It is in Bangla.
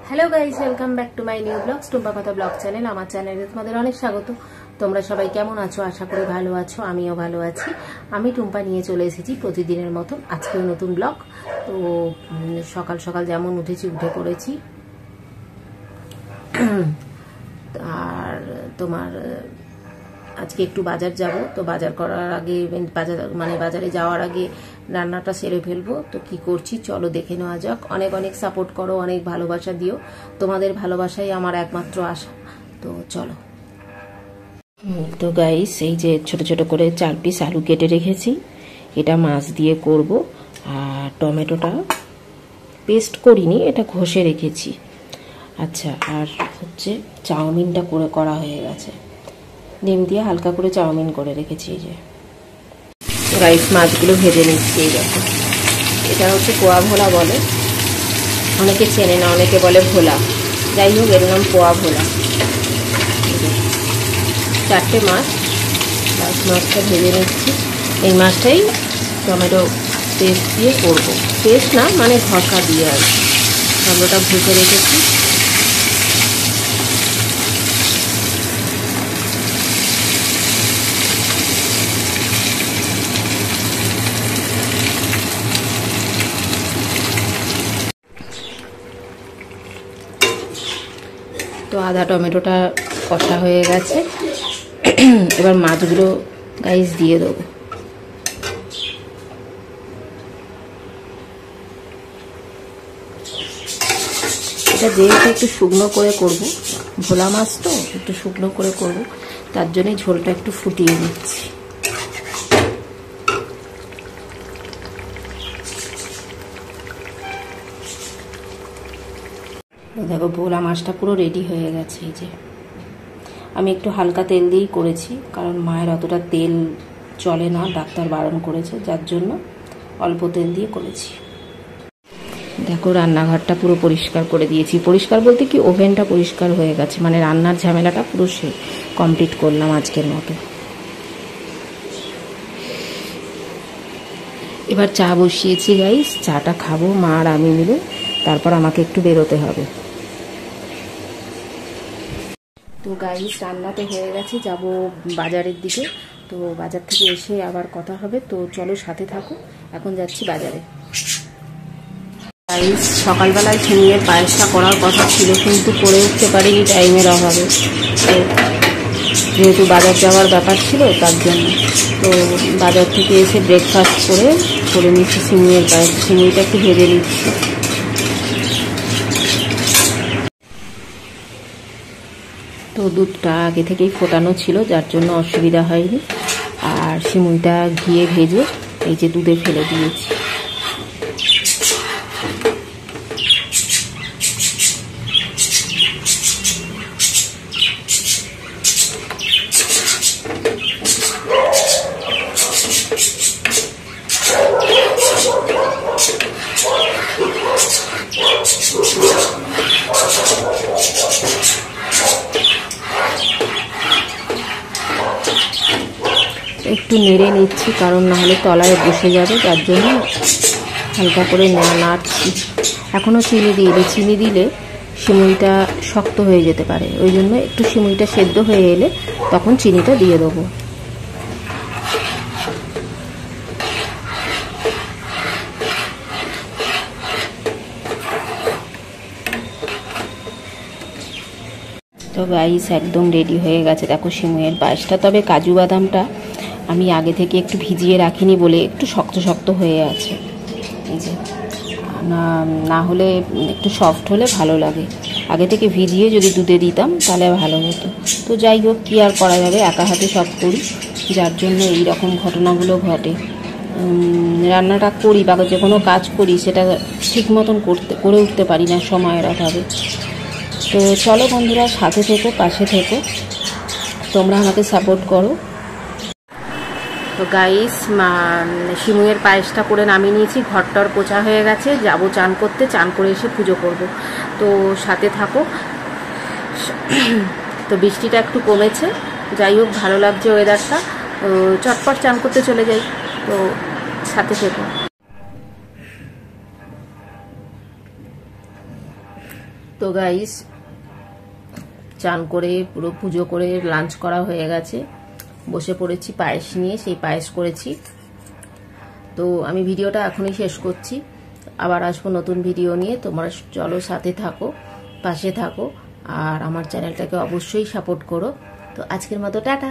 Hello guys, welcome back to my new vlogs Tumpa কথা ব্লগ চ্যানেল। আমার চ্যানেলে তোমাদের অনেক স্বাগত। তোমরা সবাই কেমন আছো? আশা করি ভালো আছো, আমিও ভালো আছি। আমি টুম্পা নিয়ে চলে এসেছি প্রতিদিনের মতন আজকেও নতুন ব্লগ। তো সকাল সকাল যেমন উঠেছি উঠে পড়েছি, আর তোমার আজকে একটু বাজার যাব। তো বাজার করার আগে বাজারে যাওয়ার আগে রান্নাটা সেরে ফেলবো। তো কি করছি চলো দেখে নেওয়া যাক। অনেক অনেক সাপোর্ট করো, অনেক ভালোবাসা দিও, তোমাদের ভালোবাসাই আমার একমাত্র আশা। তো চলো। তো গাইস, এই যে ছোট ছোট করে 4 পিস আলু কেটে রেখেছি, এটা মাছ দিয়ে করব। আর টমেটোটা পেস্ট করিনি, এটা ঘষে রেখেছি। আচ্ছা, আর হচ্ছে চাউমিনটা করা হয়ে গেছে, ডিম দিয়ে হালকা করে চাউমিন করে রেখেছি। এই যে রাইস মাছগুলো ভেজে নিচ্ছি। এই দেখো, এটা হচ্ছে পোয়া ভোলা বলে, অনেকে চেনে না, অনেকে বলে ভোলা। যাই হোক, এর নাম পোয়া ভোলা। 4টে মাছ, মাছটা ভেজে নিচ্ছি। এই মাছটাই টমেটো পেস্ট দিয়ে করবো। পেস্ট না, মানে ঘষা দিয়ে আর কি। টমেটোটা ভেজে রেখেছি। তো আদা টমেটোটা কষা হয়ে গেছে, এবার মাছগুলো গাইস দিয়ে দেবো। এটা যেহেতু একটু শুকনো করে করব, ভোলা মাছ তো একটু শুকনো করে করব, তার জন্যই ঝোলটা একটু ফুটিয়ে দিচ্ছি। দেখো, ভোলা মাছটা পুরো রেডি হয়ে গেছে। এই যে আমি একটু হালকা তেল দিয়েই করেছি, কারণ মায়ের অতটা তেল চলে না, ডাক্তার বারণ করেছে, যার জন্য অল্প তেল দিয়ে করেছি। দেখো, রান্নাঘরটা পুরো পরিষ্কার করে দিয়েছি। পরিষ্কার বলতে কি, ওভেনটা পরিষ্কার হয়ে গেছে, মানে রান্নার ঝামেলাটা পুরো কমপ্লিট করলাম আজকের মতো। এবার চা বসিয়েছি গাইস, চাটা খাবো মা আর আমি মিলে, তারপর আমাকে একটু বেরোতে হবে। তো গাইস, রান্নাতে হয়ে গেছে, যাব বাজারের দিকে। তো বাজার থেকে এসে আবার কথা হবে, তো চলো সাথে থাকো। এখন যাচ্ছি বাজারে। গাইস, সকালবেলায় সিমিয়ের পায়েসটা করার কথা ছিল, কিন্তু করে উঠতে পারিনি টাইমের অভাবে। তো যেহেতু বাজার যাওয়ার ব্যাপার ছিল, তার জন্য তো বাজার থেকে এসে ব্রেকফাস্ট করে নিচ্ছি সিমিয়ের পায়েস। সিমিটা একটু ভেজে নিচ্ছি। তো দুধটা আগে থেকেই ফোটানো ছিল, যার জন্য অসুবিধা হয়নি। আর সিমুইটা ঘিয়ে ভেজে এই যে দুধে ফেলে দিয়েছি। একটু নেড়ে নিচ্ছি, কারণ নাহলে তলায় বসে যাবে, যার জন্য হালকা করে নাড়ছি। এখনও চিনি দিইনি, চিনি দিলে সিমুইটা শক্ত হয়ে যেতে পারে, ওই জন্য একটু সিমুইটা সেদ্ধ হয়ে এলে তখন চিনিটা দিয়ে দেবো। তো গাইস, একদম রেডি হয়ে গেছে। দেখো সিমুইয়ের পায়েসটা, তবে কাজু বাদামটা আমি আগে থেকে একটু ভিজিয়ে রাখিনি বলে একটু শক্ত শক্ত হয়ে আছে। এই যে না হলে একটু সফট হলে ভালো লাগে। আগে থেকে ভিজিয়ে যদি দুধে দিতাম তাহলে ভালো হতো। তো যাই হোক, কী আর করা যাবে, একা হাতে সব করি, যার জন্য এই রকম ঘটনাগুলো ঘটে। রান্নাটা করি বা যে কোনো কাজ করি, সেটা ঠিক মতন করে উঠতে পারি না সময়ের অভাবে। তো চলো বন্ধুরা, সাথে থেকো, পাশে থেকো, তোমরা আমাকে সাপোর্ট করো। তো গাইস, সিমুইয়ের পায়েসটা করে নামিয়ে নিয়েছি, ঘরটর পোছা হয়ে গেছে, যাব চান করতে, চান করে এসে পুজো করব। তো সাথে থাকো। তো বৃষ্টিটা একটু কমেছে, যাই হোক ভালো লাগছে ওয়েদারটা। চটপট চান করতে চলে যাই, তো সাথে থেকো। তো তো গাইস চান করে পুরো পুজো করে লাঞ্চ করা হয়ে গেছে, বসে পড়েছি পায়েস নিয়ে, সেই পায়েস করেছি। তো আমি ভিডিওটা এখনই শেষ করছি, আবার আসবো নতুন ভিডিও নিয়ে। তোমরা চলো সাথে থাকো, পাশে থাকো, আর আমার চ্যানেলটাকে অবশ্যই সাপোর্ট করো। তো আজকের মতো টাটা।